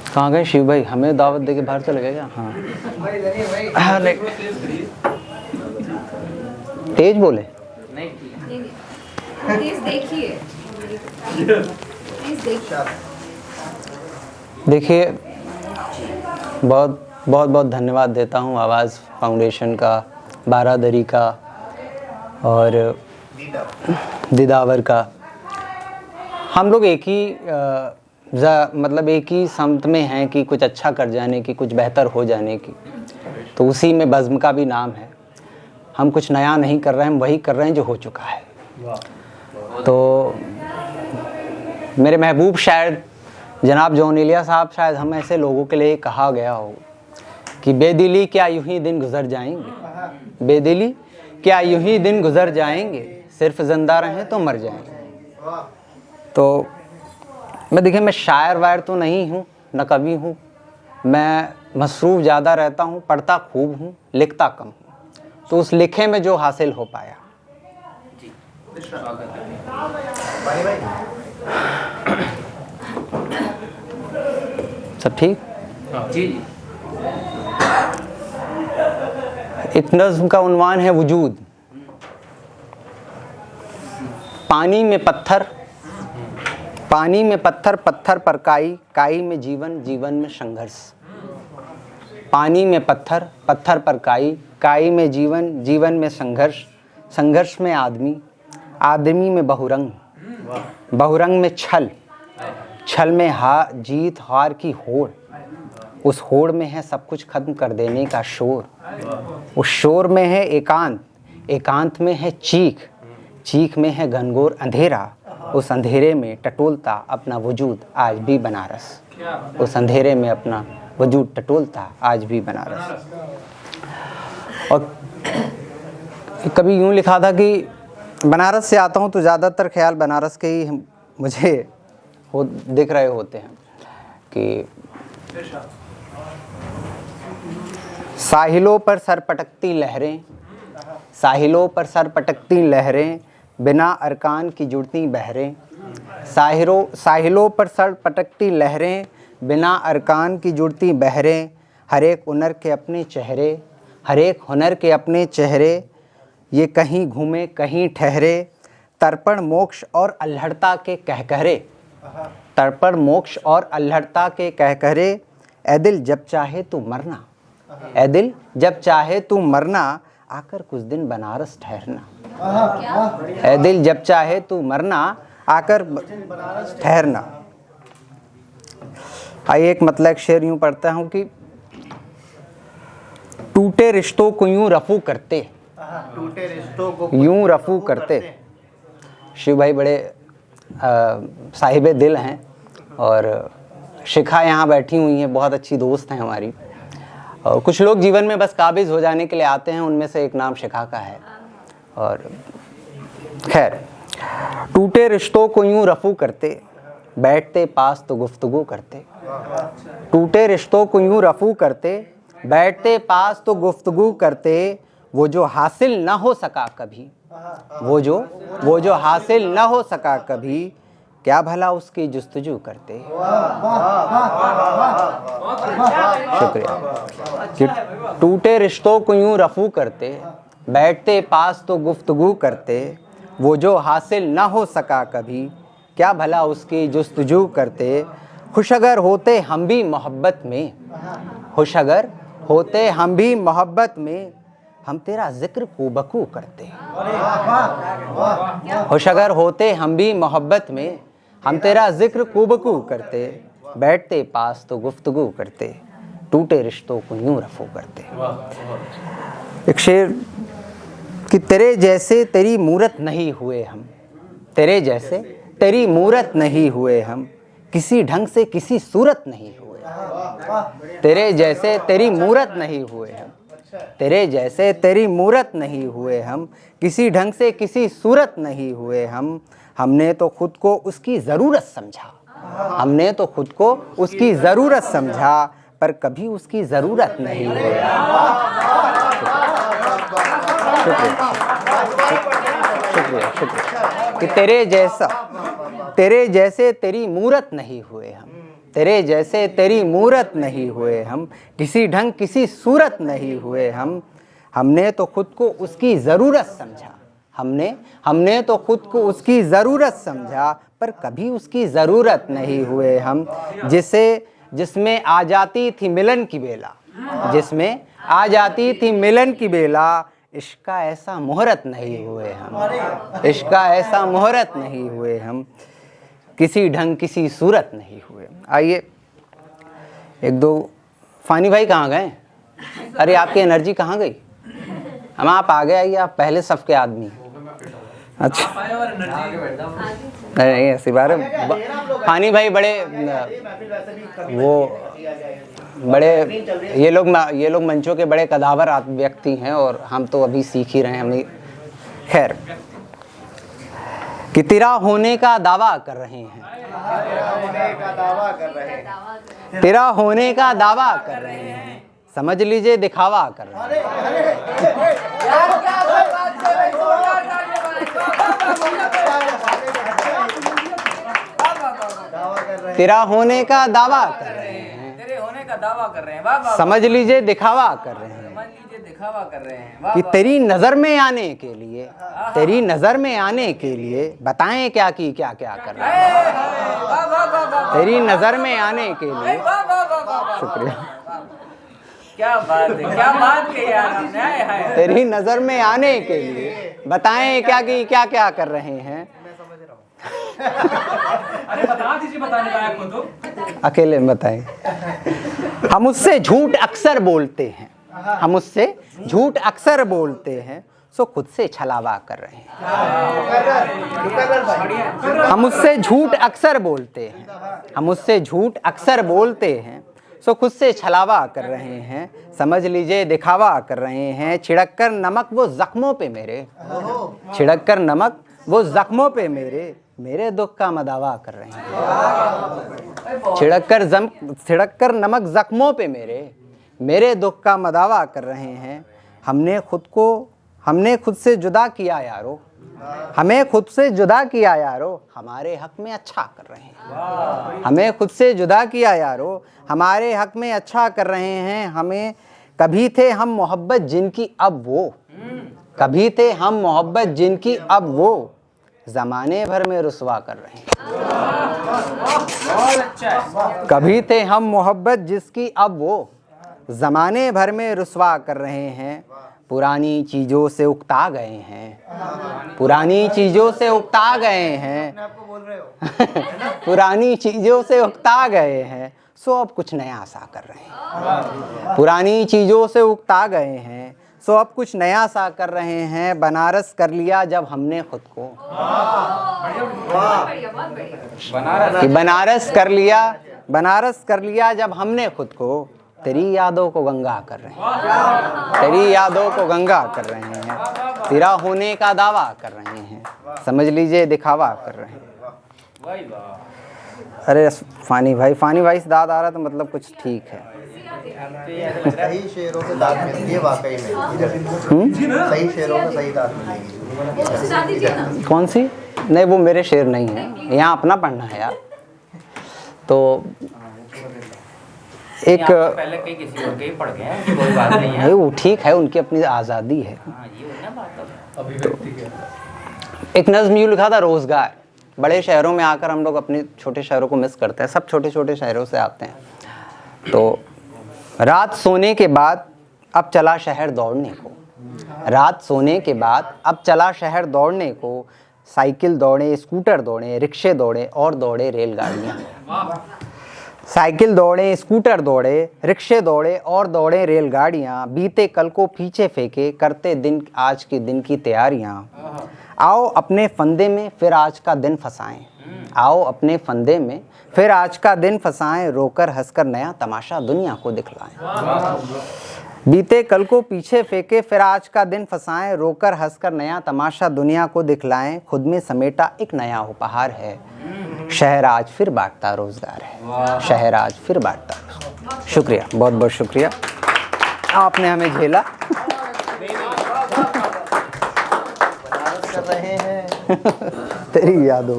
कहाँ गए शिव भाई? हमें दावत दे के बाहर चले गए क्या? हाँ हाँ, नहीं तेज बोले। देखिए, बहुत बहुत बहुत धन्यवाद देता हूँ आवाज़ फाउंडेशन का, बारादरी का और दिदावर का। हम लोग एक ही मतलब एक ही समत में हैं कि कुछ अच्छा कर जाने की, कुछ बेहतर हो जाने की। तो उसी में बज़्म का भी नाम है। हम कुछ नया नहीं कर रहे हैं, हम वही कर रहे हैं जो हो चुका है। तो मेरे महबूब शायद जनाब जॉन एलिया साहब, शायद हम ऐसे लोगों के लिए कहा गया हो कि बेदिली क्या यूं ही दिन गुजर जाएंगे, बेदिली क्या यूं ही दिन गुजर जाएंगे, सिर्फ जिंदा रहें तो मर जाएंगे। तो मैं देखिए, मैं शायर वायर तो नहीं हूँ, न कवि हूँ। मैं मसरूफ़ ज़्यादा रहता हूँ, पढ़ता खूब हूँ, लिखता कम हूँ। तो उस लिखे में जो हासिल हो पाया। सब ठीक? जी। एक नज़्म का उन्वान है वजूद। पानी में पत्थर, पानी में पत्थर, पत्थर पर काई, काई में जीवन, जीवन में संघर्ष। पानी में पत्थर, पत्थर पर काई, काई में जीवन, जीवन में संघर्ष। संघर्ष में आदमी, आदमी में बहुरंग, बहुरंग में छल, छल में जीत हार की होड़। उस होड़ में है सब कुछ खत्म कर देने का शोर। उस शोर में है एकांत, एकांत में है चीख, चीख में है घनघोर अंधेरा। उस अंधेरे में टटोलता अपना वजूद आज भी बनारस। उस अंधेरे में अपना वजूद टटोलता आज भी बनारस। और कभी यूँ लिखा था कि बनारस से आता हूँ तो ज़्यादातर ख्याल बनारस के ही मुझे दिख रहे होते हैं कि साहिलों पर सर पटकती लहरें, साहिलों पर सर पटकती लहरें, बिना अरकान की जुड़ती बहरें। साहिलों पर सर पटकती लहरें, बिना अरकान की जुड़ती बहरें। हर एक हुनर के अपने चेहरे, हर एक हुनर के अपने चेहरे। ये कहीं घूमे कहीं ठहरे, तर्पण मोक्ष और अल्हड़ता के कहकहरे, तर्पण मोक्ष और अल्हड़ता के कहकहरे। ऐ दिल जब चाहे तू मरना, ऐ दिल जब चाहे तू मरना, आकर कुछ दिन बनारस ठहरना। ऐ दिल जब चाहे तू मरना, आकर ठहरना। आइए एक मतलब शेर यूं पढ़ता हूं कि टूटे रिश्तों को यूं रफू करते, टूटे रिश्तों को यूं रफू करते। शिव भाई बड़े साहिबे दिल हैं और शिखा यहाँ बैठी हुई हैं, बहुत अच्छी दोस्त हैं हमारी। और कुछ लोग जीवन में बस काबिज हो जाने के लिए आते हैं, उनमें से एक नाम शिखा का है। और खैर, टूटे रिश्तों को यूं रफू करते, बैठते पास तो गुफ्तगू करते। टूटे रिश्तों को यूं रफू करते, बैठते पास तो गुफ्तगू करते। वो जो हासिल ना हो सका कभी, वो जो हासिल ना हो सका कभी, क्या भला उसकी जुस्तजू करते। शुक्रिया। कि टूटे रिश्तों को यूं रफू करते, बैठते पास तो गुफ्तगू करते। वो जो हासिल ना हो सका कभी, क्या भला उसकी जुस्तजू करते। खुश अगर होते हम भी मोहब्बत में, खुश अगर होते हम भी मोहब्बत में, हम तेरा जिक्र कूबकू करते। खुश अगर होते हम भी मोहब्बत में, हम तेरा जिक्र कूबकू करते। बैठते पास तो गुफ्तगू करते, टूटे रिश्तों को यूं रफू करते। एक शेर कि तेरे जैसे तेरी मूरत नहीं हुए हम, तेरे जैसे तेरी मूरत नहीं हुए हम, किसी ढंग से किसी सूरत नहीं हुए। तेरे जैसे तेरी मूरत नहीं हुए हम, तेरे जैसे तेरी मूरत नहीं हुए हम, किसी ढंग से किसी सूरत नहीं हुए हम। हमने तो खुद को उसकी ज़रूरत समझा, हमने तो खुद को उसकी ज़रूरत समझा, पर कभी उसकी ज़रूरत नहीं हुई। शुक्रिया शुक्रिया शुक्रिया। कि तेरे जैसा तेरे जैसे तेरी मूरत नहीं हुए हम, तेरे जैसे तेरी मूरत नहीं हुए हम, किसी ढंग किसी सूरत नहीं हुए हम। हमने तो खुद को उसकी ज़रूरत समझा, हमने तो खुद को उसकी ज़रूरत समझा, पर कभी उसकी ज़रूरत नहीं हुए हम। जिसमें आ जाती थी मिलन की बेला, जिसमें आ जाती थी मिलन की बेला, इश्क का ऐसा मुहूर्त नहीं हुए हम, इश्क का ऐसा मुहूर्त नहीं हुए हम, किसी ढंग किसी सूरत नहीं हुए। आइए एक दो। फानी भाई कहाँ गए? अरे आपकी एनर्जी कहाँ गई? हम आप आ गए, आइए आप पहले सफ के आदमी। अच्छा नहीं ऐसी बात है। फानी भाई बड़े वो बड़े ये लोग मंचों के बड़े कदावर व्यक्ति हैं और हम तो अभी सीख ही रहे हैं। हमें खैर कि तेरा होने का दावा कर रहे हैं, तेरा होने का दावा कर रहे हैं, समझ लीजिए दिखावा कर रहे हैं। तेरा होने का दावा कर रहे हैं, तेरे होने का दावा कर रहे हैं, वाह वाह, समझ लीजिए दिखावा कर रहे हैं, समझ लीजिए दिखावा कर रहे हैं, वाह कि वाह। तेरी नजर में आने के लिए, तेरी नजर में आने के लिए बताएं क्या की क्या क्या कर रहे हैं। वाह वाह वाह वाह, तेरी नजर में आने के लिए वाह वाह वाह वाह, शुक्रिया। क्या बात है, क्या बात कही यार आपने, हाय हाय। तेरी नजर में आने के लिए बताएं क्या की क्या क्या कर रहे हैं। अरे बता दीजिए, बताने लायक हो तो। अकेले में बताएं। हम उससे झूठ अक्सर बोलते हैं, हम उससे झूठ अक्सर बोलते हैं, सो खुद से छलावा कर रहे हैं। हम उससे झूठ अक्सर बोलते हैं, हम उससे झूठ अक्सर बोलते हैं, सो खुद से छलावा कर रहे हैं, समझ लीजिए दिखावा कर रहे हैं। छिड़क कर नमक वो जख्मों पे मेरे, छिड़क कर नमक वो जख्मों पे मेरे दुख का मदावा कर रहे हैं। छिड़क कर नमक जख्मों पे मेरे दुख का मदावा कर रहे हैं। हमने खुद से जुदा किया यारो, हमें खुद से जुदा किया यारो, हमारे हक में अच्छा कर रहे हैं। हमें खुद से जुदा किया यारो, हमारे हक में अच्छा कर रहे हैं। हमें कभी थे हम मोहब्बत जिनकी अब वो, कभी थे हम मोहब्बत जिनकी अब वो, ज़माने भर में रुसवा कर रहे हैं। कभी थे हम मोहब्बत जिसकी अब वो, ज़माने भर में रुसवा कर रहे हैं। पुरानी चीज़ों से उकता गए हैं, पुरानी चीज़ों से उकता गए हैं, पुरानी चीज़ों से उकता गए हैं, सो अब कुछ नया सा कर रहे हैं। पुरानी चीज़ों से उकता गए हैं, सो अब कुछ नया सा कर रहे हैं। बनारस कर लिया जब हमने खुद को, कि बनारस कर लिया जब हमने खुद को, तेरी यादों को गंगा कर रहे हैं, तेरी यादों को गंगा कर रहे हैं। तेरा होने का दावा कर रहे हैं, समझ लीजिए दिखावा कर रहे हैं। अरे फानी भाई से दाद आ रहा तो मतलब कुछ ठीक है। सही शेरों से दाद मिलती है वाकई में, सही शेरों से सही दाद मिलेगी। कौन सी? नहीं वो मेरे शेर नहीं है, यहाँ अपना पढ़ना है यार। तो एक पहले कहीं किसी और के ही पढ़ गए हैं, कोई बात नहीं है। वो ठीक है, उनकी अपनी आज़ादी है। ये हो ना बात। तो एक नज़्म यूँ लिखा था, रोज़गार। बड़े शहरों में आकर हम लोग अपने छोटे शहरों को मिस करते हैं, सब छोटे छोटे शहरों से आते हैं। तो रात सोने के बाद अब चला शहर दौड़ने को, रात सोने के बाद अब चला शहर दौड़ने को, साइकिल दौड़े, स्कूटर दौड़े, रिक्शे दौड़े और दौड़े रेलगाड़ियाँ। साइकिल दौड़े, स्कूटर दौड़े, रिक्शे दौड़े और दौड़े रेलगाड़ियाँ, बीते कल को पीछे फेंके, करते दिन आज के दिन की तैयारियाँ। आओ अपने फंदे में फिर आज का दिन फंसाएं, आओ अपने फंदे में फिर आज का दिन फंसाएं, रोकर हंसकर नया तमाशा दुनिया को दिखलाएं। बीते कल को पीछे फेंके फिर आज का दिन फंसाएं, रोकर हंसकर नया तमाशा दुनिया को दिखलाएं। खुद में समेटा एक नया उपहार है, शहर आज फिर बांटता रोजगार है, शहर आज फिर बांटता रोजगार। शुक्रिया, बहुत बहुत शुक्रिया, आपने हमें झेला। कर रहे हैं तेरी यादों